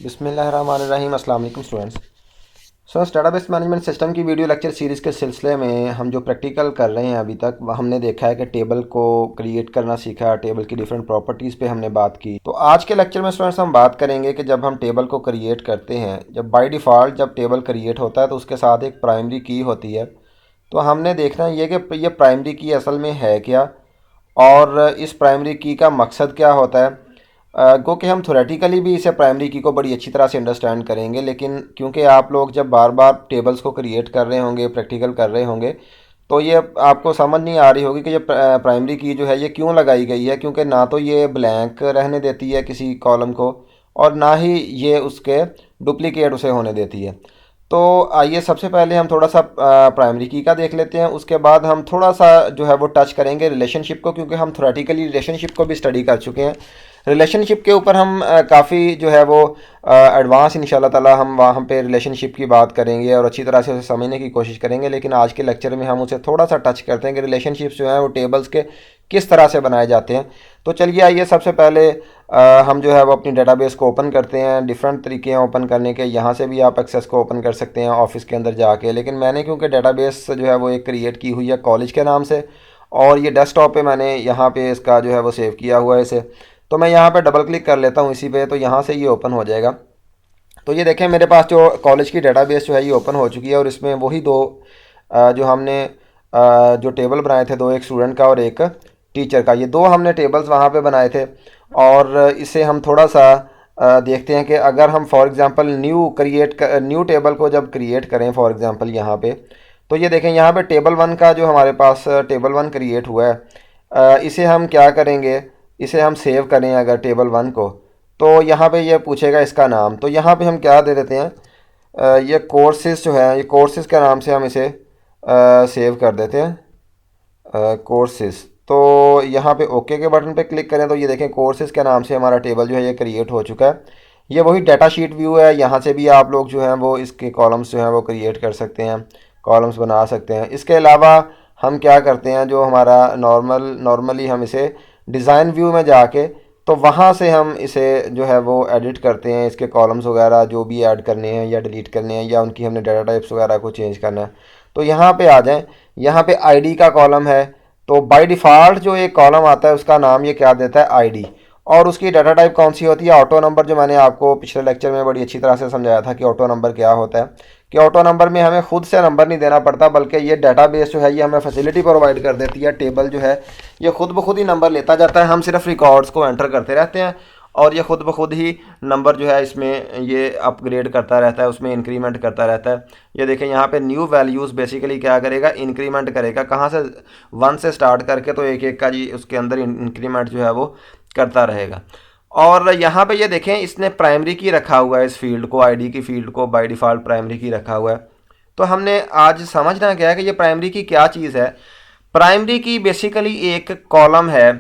बिस्मिल्लाहिर्रहमानिर्रहीम। अस्सलाम वालेकुम स्टूडेंट्स। डेटाबेस मैनेजमेंट सिस्टम की वीडियो लेक्चर सीरीज़ के सिलसिले में हम जो प्रैक्टिकल कर रहे हैं अभी तक हमने देखा है कि टेबल को क्रिएट करना सीखा, टेबल की डिफरेंट प्रॉपर्टीज़ पे हमने बात की। तो आज के लेक्चर में स्टूडेंट्स हम बात करेंगे कि जब हम टेबल को क्रिएट करते हैं, जब बाय डिफ़ॉल्ट जब टेबल क्रिएट होता है तो उसके साथ एक प्राइमरी की होती है। तो हमने देखना ये कि ये प्राइमरी की असल में है क्या और इस प्राइमरी की का मकसद क्या होता है। गो कि हम थोरेटिकली भी इसे प्राइमरी की को बड़ी अच्छी तरह से अंडरस्टैंड करेंगे, लेकिन क्योंकि आप लोग जब बार बार टेबल्स को क्रिएट कर रहे होंगे, प्रैक्टिकल कर रहे होंगे, तो ये आपको समझ नहीं आ रही होगी कि ये प्राइमरी की जो है ये क्यों लगाई गई है। क्योंकि ना तो ये ब्लैंक रहने देती है किसी कॉलम को और ना ही ये उसके डुप्लीकेट उसे होने देती है। तो आइए सबसे पहले हम थोड़ा सा प्राइमरी की का देख लेते हैं। उसके बाद हम थोड़ा सा जो है वो टच करेंगे रिलेशनशिप को, क्योंकि हम थोरेटिकली रिलेशनशिप को भी स्टडी कर चुके हैं। रिलेशनशिप के ऊपर हम काफ़ी जो है वो एडवांस इंशाल्लाह ताला हम वहाँ पे रिलेशनशिप की बात करेंगे और अच्छी तरह से उसे समझने की कोशिश करेंगे। लेकिन आज के लेक्चर में हम उसे थोड़ा सा टच करते हैं कि रिलेशनशिप्स जो हैं वो टेबल्स के किस तरह से बनाए जाते हैं। तो चलिए आइए सबसे पहले हम जो है वो अपनी डेटाबेस को ओपन करते हैं। डिफरेंट तरीके हैं ओपन करने के, यहाँ से भी आप एक्सेस को ओपन कर सकते हैं ऑफिस के अंदर जाके। लेकिन मैंने क्योंकि डेटाबेस जो है वो एक क्रिएट की हुई है कॉलेज के नाम से, और ये डेस्कटॉप पे मैंने यहाँ पे इसका जो है वो सेव किया हुआ है इसे। तो मैं यहाँ पे डबल क्लिक कर लेता हूँ इसी पे, तो यहाँ से ये ओपन हो जाएगा। तो ये देखें मेरे पास जो कॉलेज की डेटाबेस जो है ये ओपन हो चुकी है, और इसमें वही दो जो हमने जो टेबल बनाए थे, दो, एक स्टूडेंट का और एक टीचर का, ये दो हमने टेबल्स वहाँ पे बनाए थे। और इसे हम थोड़ा सा देखते हैं कि अगर हम फॉर एग्ज़ाम्पल न्यू टेबल को जब क्रिएट करें फॉर एग्ज़ाम्पल यहाँ पे, तो ये देखें यहाँ पे टेबल वन का जो हमारे पास टेबल वन क्रिएट हुआ है, इसे हम क्या करेंगे, इसे हम सेव करें अगर टेबल वन को, तो यहाँ पे ये पूछेगा इसका नाम। तो यहाँ पे हम क्या दे देते हैं, ये कोर्सेज जो है, ये कोर्सेज के नाम से हम इसे सेव कर देते हैं कोर्सेज। तो यहाँ पे ओके के बटन पे क्लिक करें तो ये देखें कोर्सेज के नाम से हमारा टेबल जो है ये क्रिएट हो चुका है। ये वही डाटा शीट व्यू है, यहाँ से भी आप लोग जो हैं वो इसके कॉलम्स जो हैं वो क्रिएट कर सकते हैं, कॉलम्स बना सकते हैं। इसके अलावा हम क्या करते हैं, जो हमारा नॉर्मली हम इसे डिज़ाइन व्यू में जाके तो वहाँ से हम इसे जो है वो एडिट करते हैं, इसके कॉलम्स वगैरह जो भी ऐड करने हैं या डिलीट करने हैं, या उनकी हमने डाटा टाइप्स वगैरह को चेंज करना है। तो यहाँ पे आ जाएं, यहाँ पे आईडी का कॉलम है। तो बाय डिफ़ॉल्ट जो एक कॉलम आता है उसका नाम ये क्या देता है, आईडी। और उसकी डाटा टाइप कौन सी होती है, ऑटो नंबर, जो मैंने आपको पिछले लेक्चर में बड़ी अच्छी तरह से समझाया था कि ऑटो नंबर क्या होता है। कि ऑटो नंबर में हमें खुद से नंबर नहीं देना पड़ता, बल्कि ये डाटाबेस जो है ये हमें फैसिलिटी प्रोवाइड कर देती है। टेबल जो है ये खुद ब खुद ही नंबर लेता जाता है, हम सिर्फ रिकॉर्ड्स को एंटर करते रहते हैं और ये खुद ब खुद ही नंबर जो है इसमें ये अपग्रेड करता रहता है, उसमें इंक्रीमेंट करता रहता है। ये देखें यहाँ पे न्यू वैल्यूज़ बेसिकली क्या करेगा, इंक्रीमेंट करेगा, कहाँ से, वन से स्टार्ट करके, तो एक एक का जी उसके अंदर इंक्रीमेंट जो है वो करता रहेगा। और यहाँ पे ये देखें इसने प्राइमरी की रखा हुआ है, इस फील्ड को, आईडी की फील्ड को बाय डिफ़ॉल्ट प्राइमरी की रखा हुआ है। तो हमने आज समझना क्या है कि ये प्राइमरी की क्या चीज़ है। प्राइमरी की बेसिकली एक कॉलम है,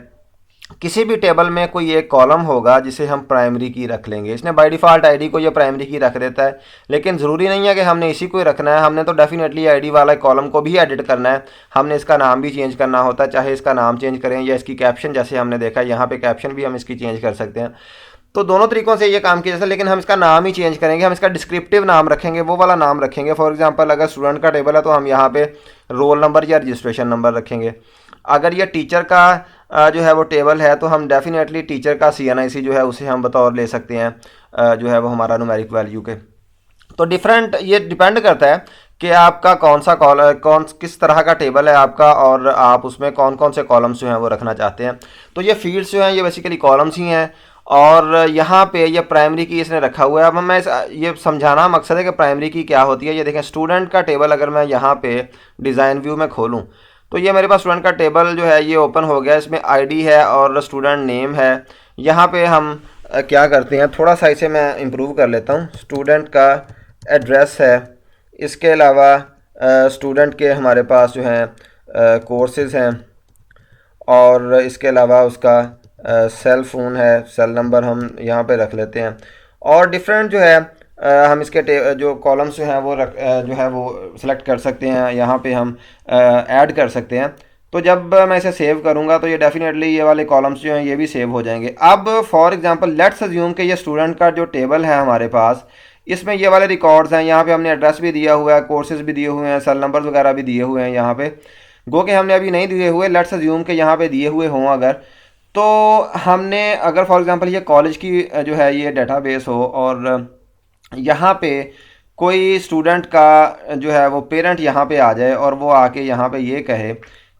किसी भी टेबल में कोई एक कॉलम होगा जिसे हम प्राइमरी की रख लेंगे। इसने बाय डिफ़ॉल्ट आईडी को ये प्राइमरी की रख देता है, लेकिन ज़रूरी नहीं है कि हमने इसी को ही रखना है। हमने तो डेफिनेटली आईडी वाला कॉलम को भी एडिट करना है, हमने इसका नाम भी चेंज करना होता है, चाहे इसका नाम चेंज करें या इसकी कैप्शन, जैसे हमने देखा यहाँ पे कैप्शन भी हम इसकी चेंज कर सकते हैं। तो दोनों तरीकों से ये काम किया जाता है, लेकिन हम इसका नाम ही चेंज करेंगे, हम इसका डिस्क्रिप्टिव नाम रखेंगे, वो वाला नाम रखेंगे। फॉर एग्जांपल अगर स्टूडेंट का टेबल है तो हम यहाँ पे रोल नंबर या रजिस्ट्रेशन नंबर रखेंगे। अगर ये टीचर का जो है वो टेबल है तो हम डेफिनेटली टीचर का CNIC जो है उसे हम बतौर ले सकते हैं जो है वो हमारा न्यूमेरिक वैल्यू के। तो डिफरेंट ये डिपेंड करता है कि आपका कौन सा किस तरह का टेबल है आपका, और आप उसमें कौन कौन से कॉलम्स जो हैं वो रखना चाहते हैं। तो ये फील्ड्स जो हैं ये बेसिकली कॉलम्स ही हैं, और यहाँ पे ये प्राइमरी की इसने रखा हुआ है। अब मैं ये समझाना मकसद है कि प्राइमरी की क्या होती है। ये देखें स्टूडेंट का टेबल, अगर मैं यहाँ पे डिज़ाइन व्यू में खोलूँ तो ये मेरे पास स्टूडेंट का टेबल जो है ये ओपन हो गया। इसमें आईडी है और स्टूडेंट नेम है। यहाँ पे हम क्या करते हैं, थोड़ा सा इसे मैं इम्प्रूव कर लेता हूँ। स्टूडेंट का एड्रेस है, इसके अलावा स्टूडेंट के हमारे पास जो हैं कोर्सेज़ हैं, और इसके अलावा उसका सेल फ़ोन है, सेल नंबर हम यहाँ पे रख लेते हैं। और डिफरेंट जो है हम इसके जो कॉलम्स जो हैं वो जो है वो सिलेक्ट कर सकते हैं, यहाँ पे हम ऐड कर सकते हैं। तो जब मैं इसे सेव करूंगा तो ये डेफिनेटली ये वाले कॉलम्स जो हैं ये भी सेव हो जाएंगे। अब फॉर एग्जांपल लेट्स अज्यूम कि ये स्टूडेंट का जो टेबल है हमारे पास, इसमें ये वाले रिकॉर्ड्स हैं। यहाँ पे हमने एड्रेस भी दिया हुआ है, कोर्सेज भी दिए हुए हैं, सेल नंबर्स वगैरह भी दिए हुए हैं यहाँ पे। गो के हमने अभी नहीं दिए हुए, लेट्स अज्यूम कि यहाँ पे दिए हुए हों अगर, तो हमने अगर फॉर एग्जांपल ये कॉलेज की जो है ये डेटाबेस हो और यहाँ पे कोई स्टूडेंट का जो है वो पेरेंट यहाँ पे आ जाए और वो आके यहाँ पे ये कहे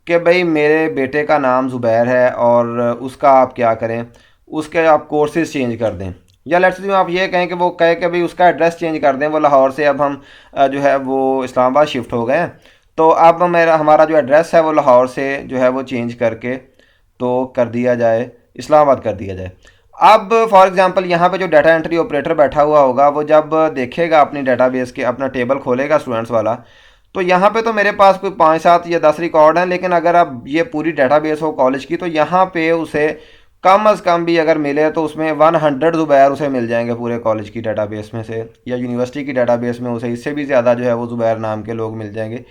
कि भाई मेरे बेटे का नाम ज़ुबैर है और उसका आप क्या करें, उसके आप कोर्सेज चेंज कर दें। या लेट्स से आप ये कहें कि वो कहे कि भाई उसका एड्रेस चेंज कर दें, वो लाहौर से अब हम जो है वो इस्लामाबाद शिफ्ट हो गए हैं, तो अब मेरा हमारा जो एड्रेस है वो लाहौर से जो है वो चेंज करके तो कर दिया जाए, इस्लामाबाद कर दिया जाए। अब फॉर एग्जांपल यहाँ पे जो डाटा एंट्री ऑपरेटर बैठा हुआ होगा वो जब देखेगा अपनी डेटाबेस के, अपना टेबल खोलेगा स्टूडेंट्स वाला, तो यहाँ पे तो मेरे पास कोई 5 7 या 10 रिकॉर्ड हैं, लेकिन अगर अब ये पूरी डेटाबेस हो कॉलेज की तो यहाँ पे उसे कम अज़ कम भी अगर मिले तो उसमें 100 ज़ुबैर उसे मिल जाएंगे पूरे कॉलेज की डेटाबेस में से, या यूनिवर्सिटी की डेटाबेस में उसे इससे भी ज़्यादा जो है वो ज़ुबैर नाम के लोग मिल जाएंगे।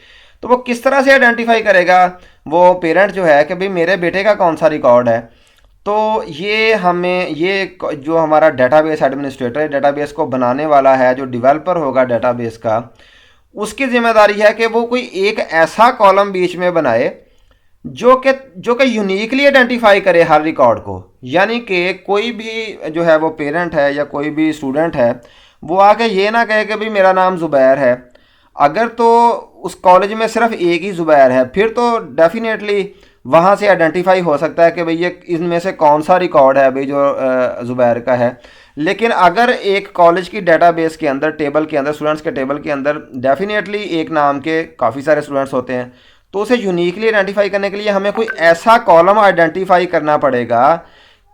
तो वो किस तरह से आइडेंटिफाई करेगा वो पेरेंट जो है कि भाई मेरे बेटे का कौन सा रिकॉर्ड है। तो ये हमें ये जो हमारा डेटाबेस एडमिनिस्ट्रेटर है, डेटाबेस को बनाने वाला है, जो डेवलपर होगा डेटाबेस का, उसकी जिम्मेदारी है कि वो कोई एक ऐसा कॉलम बीच में बनाए जो कि यूनिकली आइडेंटिफाई करे हर रिकॉर्ड को। यानी कि कोई भी जो है वो पेरेंट है या कोई भी स्टूडेंट है वो आके ये ना कहे कि भाई मेरा नाम ज़ुबैर है। अगर तो उस कॉलेज में सिर्फ एक ही ज़ुबैर है फिर तो डेफिनेटली वहाँ से आइडेंटिफाई हो सकता है कि भाई ये इनमें से कौन सा रिकॉर्ड है भाई जो ज़ुबैर का है। लेकिन अगर एक कॉलेज की डेटाबेस के अंदर, टेबल के अंदर, स्टूडेंट्स के टेबल के अंदर डेफिनेटली एक नाम के काफ़ी सारे स्टूडेंट्स होते हैं, तो उसे यूनिकली आइडेंटिफाई करने के लिए हमें कोई ऐसा कॉलम आइडेंटिफाई करना पड़ेगा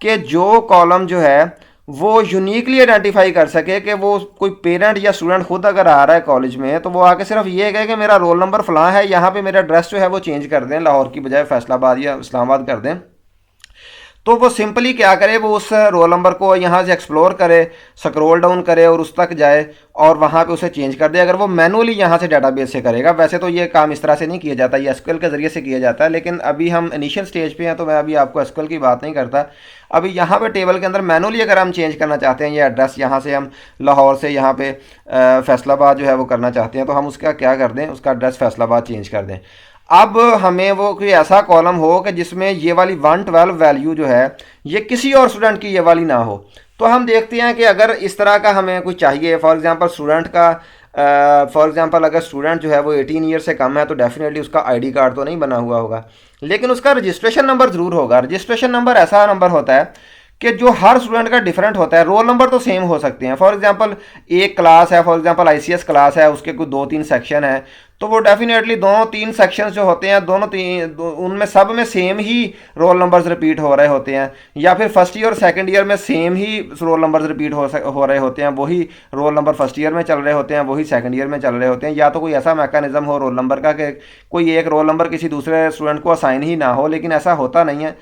कि जो कॉलम जो है वो यूनिकली आइडेंटिफाई कर सके कि वो कोई पेरेंट या स्टूडेंट खुद अगर आ रहा है कॉलेज में तो वो आके सिर्फ ये कहे कि मेरा रोल नंबर फलां है, यहाँ पे मेरा एड्रेस जो है वो चेंज कर दें, लाहौर की बजाय फैसलाबाद या इस्लामाबाद कर दें। तो वो सिंपली क्या करे, वो उस रोल नंबर को यहाँ से एक्सप्लोर करे, स्क्रॉल डाउन करे और उस तक जाए और वहाँ पे उसे चेंज कर दे। अगर वो मैनुअली यहाँ से डेटाबेस से करेगा, वैसे तो ये काम इस तरह से नहीं किया जाता, ये एसक्यूएल के ज़रिए से किया जाता है, लेकिन अभी हम इनिशियल स्टेज पे हैं तो मैं अभी आपको एसक्यूएल की बात नहीं करता। अभी यहाँ पे टेबल के अंदर मैनुअली अगर हम चेंज करना चाहते हैं, ये एड्रेस यहाँ से हम लाहौर से यहाँ पे फैसलाबाद जो है वो करना चाहते हैं, तो हम उसका क्या कर दें, उसका एड्रेस फैसलाबाद चेंज कर दें। अब हमें वो कोई ऐसा कॉलम हो कि जिसमें ये वाली 112 वैल्यू जो है ये किसी और स्टूडेंट की ये वाली ना हो। तो हम देखते हैं कि अगर इस तरह का हमें कुछ चाहिए, फॉर एग्जांपल स्टूडेंट का फॉर एग्जांपल अगर स्टूडेंट जो है वो 18 ईयर से कम है तो डेफिनेटली उसका आईडी कार्ड तो नहीं बना हुआ होगा, लेकिन उसका रजिस्ट्रेशन नंबर ज़रूर होगा। रजिस्ट्रेशन नंबर ऐसा नंबर होता है कि जो हर स्टूडेंट का डिफरेंट होता है। रोल नंबर तो सेम हो सकते हैं, फॉर एग्जांपल एक क्लास है, फॉर एग्जांपल आईसीएस क्लास है, उसके कुछ 2 3 सेक्शन है, तो वो डेफिनेटली दोनों 3 सेक्शंस जो होते हैं उनमें सब में सेम ही रोल नंबर्स रिपीट हो रहे होते हैं, या फिर फर्स्ट ईयर और सेकंड ईयर में सेम ही रोल नंबर्स रिपीट हो रहे होते हैं, वही रोल नंबर फर्स्ट ईयर में चल रहे होते हैं, वही सेकंड ईयर में चल रहे होते हैं। या तो कोई ऐसा मैकेनिज्म हो रोल नंबर का कि कोई एक रोल नंबर किसी दूसरे स्टूडेंट को असाइन ही ना हो, लेकिन ऐसा होता नहीं है,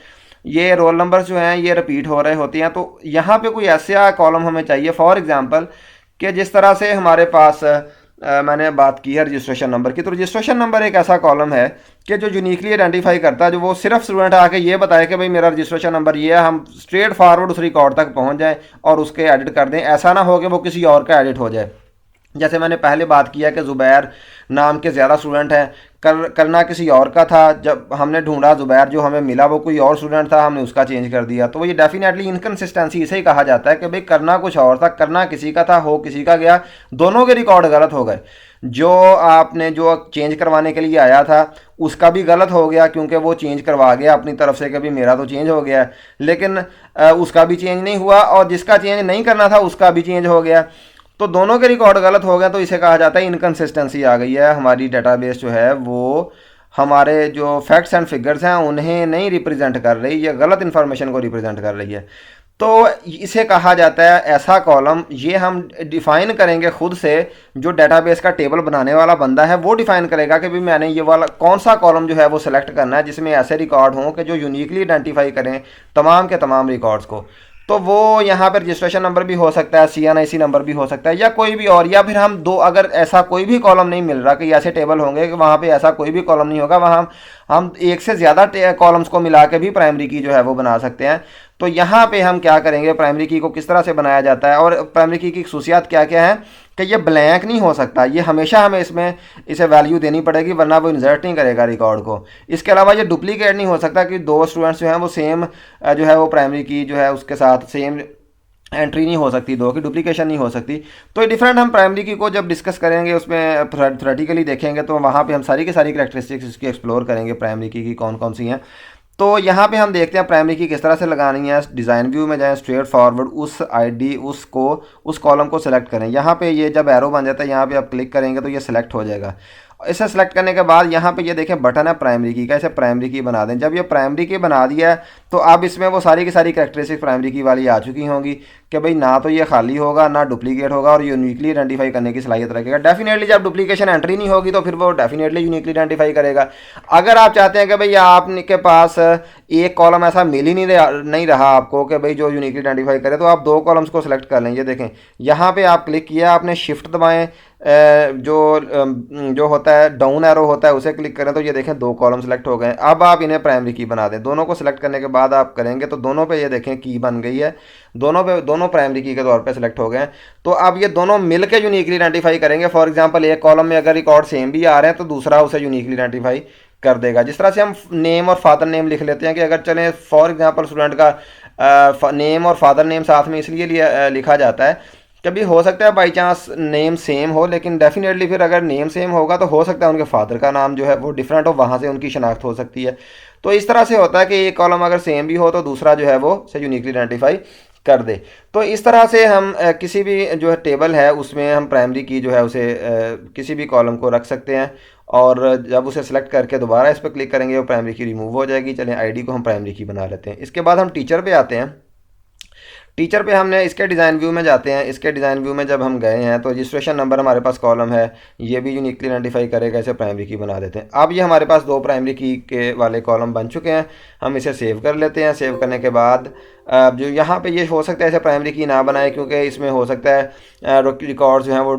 ये रोल नंबर जो हैं ये रिपीट हो रहे होते हैं। तो यहाँ पे कोई ऐसा कॉलम हमें चाहिए फॉर एग्जांपल कि जिस तरह से हमारे पास मैंने बात की है रजिस्ट्रेशन नंबर की, तो रजिस्ट्रेशन नंबर एक ऐसा कॉलम है कि जो यूनिकली आइडेंटिफाई करता है, जो वो सिर्फ स्टूडेंट आके ये बताए कि भाई मेरा रजिस्ट्रेशन नंबर ये है, हम स्ट्रेट फॉरवर्ड उस रिकॉर्ड तक पहुँच जाएँ और उसके एडिट कर दें। ऐसा ना हो कि वो किसी और का एडिट हो जाए। जैसे मैंने पहले बात किया कि ज़ुबैर नाम के ज़्यादा स्टूडेंट हैं, करना किसी और का था, जब हमने ढूंढा ज़ुबैर जो हमें मिला वो कोई और स्टूडेंट था, हमने उसका चेंज कर दिया। तो ये डेफिनेटली इनकन्सिस्टेंसी इसे ही कहा जाता है कि भाई करना कुछ और था, करना किसी का था, हो किसी का गया, दोनों के रिकॉर्ड गलत हो गए। जो आपने जो चेंज करवाने के लिए आया था उसका भी गलत हो गया क्योंकि वो चेंज करवा गया अपनी तरफ से कि भाई मेरा तो चेंज हो गया है, लेकिन उसका भी चेंज नहीं हुआ, और जिसका चेंज नहीं करना था उसका भी चेंज हो गया, तो दोनों के रिकॉर्ड गलत हो गए। तो इसे कहा जाता है इनकन्सिस्टेंसी आ गई है, हमारी डेटाबेस जो है वो हमारे जो फैक्ट्स एंड फिगर्स हैं उन्हें नहीं रिप्रेजेंट कर रही, ये गलत इन्फॉर्मेशन को रिप्रेजेंट कर रही है। तो इसे कहा जाता है ऐसा कॉलम, ये हम डिफ़ाइन करेंगे खुद से, जो डेटाबेस का टेबल बनाने वाला बंदा है वो डिफ़ाइन करेगा कि भाई मैंने ये वाला कौन सा कॉलम जो है वो सिलेक्ट करना है जिसमें ऐसे रिकॉर्ड हों कि जो यूनिकली आइडेंटिफाई करें तमाम के तमाम रिकॉर्ड्स को। तो वो यहाँ पर रजिस्ट्रेशन नंबर भी हो सकता है, CNIC नंबर भी हो सकता है, या कोई भी और, या फिर हम दो, अगर ऐसा कोई भी कॉलम नहीं मिल रहा, कि ऐसे टेबल होंगे कि वहाँ पे ऐसा कोई भी कॉलम नहीं होगा, वहाँ हम एक से ज़्यादा कॉलम्स को मिला के भी प्राइमरी की जो है वो बना सकते हैं। तो यहाँ पे हम क्या करेंगे, प्राइमरी की को किस तरह से बनाया जाता है और प्राइमरी की खसूसियात क्या क्या है, कि ये ब्लैंक नहीं हो सकता, ये हमेशा हमें इसमें इसे वैल्यू देनी पड़ेगी, वरना वो इंसर्ट नहीं करेगा रिकॉर्ड को। इसके अलावा ये डुप्लीकेट नहीं हो सकता कि दो स्टूडेंट्स जो हैं वो सेम जो है वो प्राइमरी की जो है उसके साथ सेम एंट्री नहीं हो सकती, दो की डुप्लीकेशन नहीं हो सकती। तो ये डिफरेंट हम प्राइमरी की को जब डिस्कस करेंगे, उसमें थ्योरेटिकली देखेंगे, तो वहाँ पे हम सारी की सारी करैक्टरिस्टिक्स इसकी एक्सप्लोर करेंगे प्राइमरी की कौन कौन सी हैं। तो यहाँ पे हम देखते हैं प्राइमरी की किस तरह से लगानी है। डिज़ाइन व्यू में जाएं, स्ट्रेट फॉरवर्ड उस आईडी उस कॉलम को सिलेक्ट करें। यहाँ पे ये जब एरो बन जाता है, यहाँ पे आप क्लिक करेंगे तो ये सिलेक्ट हो जाएगा। इसे सेलेक्ट करने के बाद यहाँ पे ये देखें बटन है प्राइमरी की का, इसे प्राइमरी की बना दें। जब ये प्राइमरी की बना दिया है तो अब इसमें वो सारी की सारी करैक्टरिस्टिक प्राइमरी की वाली आ चुकी होंगी कि भाई ना तो ये खाली होगा, ना डुप्लीकेट होगा, और यूनिकली आइडेंटिफाई करने की सलाहियत रखेगा। डेफिनेटली जब डुप्लीकेशन एंट्री नहीं होगी तो फिर वो डेफिनेटली यूनिकली आइडेंटिफाई करेगा। अगर आप चाहते हैं कि भाई आपके पास एक कॉलम ऐसा मिल ही नहीं रहा आपको कि भाई जो यूनिकली आइडेंटिफाई करे, तो आप दो कॉलम्स को सिलेक्ट कर लें। ये देखें यहाँ पे आप क्लिक किया, आपने शिफ्ट दबाएं, जो होता है डाउन एरो होता है उसे क्लिक करें, तो ये देखें दो कॉलम सेलेक्ट हो गए। अब आप इन्हें प्राइमरी की बना दें। दोनों को सिलेक्ट करने के बाद आप करेंगे तो दोनों पे ये देखें की बन गई है, दोनों प्राइमरी की के तौर पे सिलेक्ट हो गए। तो अब ये दोनों मिल के यूनिकली आइडेंटिफाई करेंगे। फॉर एग्जांपल एक कॉलम में अगर रिकॉर्ड सेम भी आ रहे हैं तो दूसरा उसे यूनिकली आइडेंटिफाई कर देगा। जिस तरह से हम नेम और फादर नेम लिख लेते हैं कि अगर चलें फॉर एग्जांपल स्टूडेंट का नेम और फादर नेम साथ में इसलिए लिखा जाता है, कभी हो सकता है बाई चांस नेम सेम हो, लेकिन डेफिनेटली फिर अगर नेम सेम होगा तो हो सकता है उनके फादर का नाम जो है वो डिफरेंट हो, वहाँ से उनकी शनाख्त हो सकती है। तो इस तरह से होता है कि एक कॉलम अगर सेम भी हो तो दूसरा जो है वो से यूनिकली आइडेंटिफाई कर दे। तो इस तरह से हम किसी भी जो है टेबल है उसमें हम प्राइमरी की जो है उसे किसी भी कॉलम को रख सकते हैं, और जब उसे सेलेक्ट करके दोबारा इस पर क्लिक करेंगे वो प्राइमरी की रिमूव हो जाएगी। चलें आईडी को हम प्राइमरी की बना लेते हैं। इसके बाद हम टीचर पे आते हैं। टीचर पे हमने इसके डिज़ाइन व्यू में जाते हैं। इसके डिज़ाइन व्यू में जब हम गए हैं तो रजिस्ट्रेशन नंबर हमारे पास कॉलम है, ये भी यूनिकली आइडेंटिफाई करेगा, इसे प्राइमरी की बना देते हैं। अब ये हमारे पास दो प्राइमरी की के वाले कॉलम बन चुके हैं। हम इसे सेव कर लेते हैं। सेव करने के बाद जो यहाँ पे ये हो सकता है इसे प्राइमरी की ना बनाए, क्योंकि इसमें हो सकता है रिकॉर्ड जो हैं वो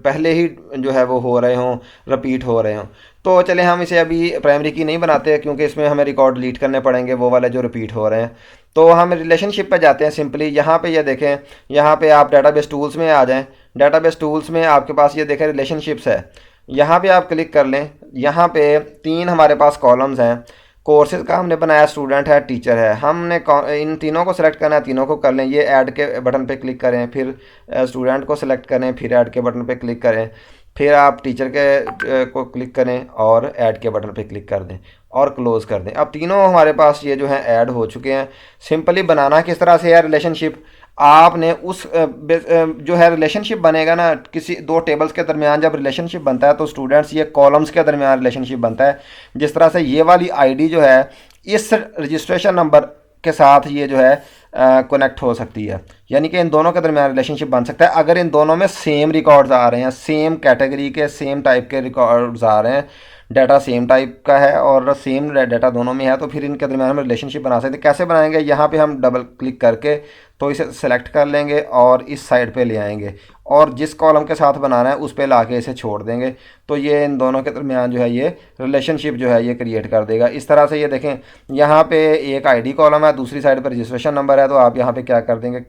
पहले ही जो है वो हो रहे हों, रिपीट हो रहे हों। तो चले हम इसे अभी प्राइमरी की नहीं बनाते, क्योंकि इसमें हमें रिकॉर्ड डिलीट करने पड़ेंगे वो वाले जो रिपीट हो रहे हैं। तो हम रिलेशनशिप पे जाते हैं सिंपली। यहाँ पे ये देखें, यहाँ पे आप डाटाबेस टूल्स में आ जाएं। डाटाबेस टूल्स में आपके पास ये देखें रिलेशनशिप्स है, यहाँ पे आप क्लिक कर लें। यहाँ पे तीन हमारे पास कॉलम्स हैं। कोर्सेज का हमने बनाया, स्टूडेंट है, टीचर है। हमने इन तीनों को सिलेक्ट करना है, तीनों को कर लें। ये ऐड के बटन पे क्लिक करें, फिर स्टूडेंट को सिलेक्ट करें, फिर ऐड के बटन पे क्लिक करें, फिर आप टीचर के को क्लिक करें और ऐड के बटन पे क्लिक कर दें और क्लोज़ कर दें। अब तीनों हमारे पास ये जो है ऐड हो चुके हैं। सिंपली बनाना किस तरह से है रिलेशनशिप, आपने उस जो है रिलेशनशिप बनेगा ना, किसी दो टेबल्स के दरमियान जब रिलेशनशिप बनता है तो स्टूडेंट्स ये कॉलम्स के दरमियान रिलेशनशिप बनता है। जिस तरह से ये वाली आईडी जो है इस रजिस्ट्रेशन नंबर के साथ ये जो है कनेक्ट हो सकती है, यानी कि इन दोनों के दरमियान रिलेशनशिप बन सकता है अगर इन दोनों में सेम रिकॉर्ड्स आ रहे हैं, सेम कैटेगरी के सेम टाइप के रिकॉर्ड्स आ रहे हैं, डाटा सेम टाइप का है और सेम डाटा दोनों में है, तो फिर इनके दरमियान हम रिलेशनशिप बना सकते हैं। कैसे बनाएंगे, यहाँ पे हम डबल क्लिक करके तो इसे सेलेक्ट कर लेंगे और इस साइड पे ले आएंगे और जिस कॉलम के साथ बनाना है उस पे लाके इसे छोड़ देंगे, तो ये इन दोनों के दरमियान जो है ये रिलेशनशिप जो है ये क्रिएट कर देगा। इस तरह से ये देखें, यहाँ पे एक आईडी कॉलम है, दूसरी साइड पर रजिस्ट्रेशन नंबर है, तो आप यहाँ पे क्या कर देंगे,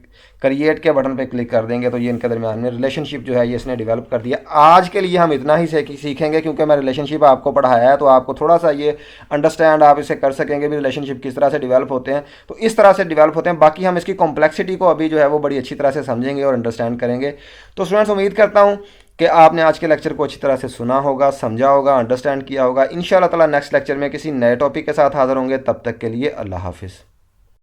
क्रिएट के बटन पे क्लिक कर देंगे, तो ये इनके दरमियान में रिलेशनशिप जो है ये इसने डेवलप कर दिया। आज के लिए हम इतना ही सीखेंगे, क्योंकि मैं रिलेशनशिप आपको पढ़ाया है तो आपको थोड़ा सा ये अंडरस्टैंड आप इसे कर सकेंगे भी रिलेशनशिप किस तरह से डेवलप होते हैं। तो इस तरह से डेवलप होते हैं। बाकी हम इसकी कॉम्प्लेक्सिटी को अभी जो है वो बड़ी अच्छी तरह से समझेंगे और अंडरस्टैंड करेंगे। तो स्टूडेंट्स, उम्मीद करता हूँ कि आपने आज के लेक्चर को अच्छी तरह से सुना होगा, समझा होगा, अंडरस्टैंड किया होगा। इंशाअल्लाह ताला नेक्स्ट लेक्चर में किसी नए टॉपिक के साथ हाज़िर होंगे। तब तक के लिए अल्लाह हाफिज़।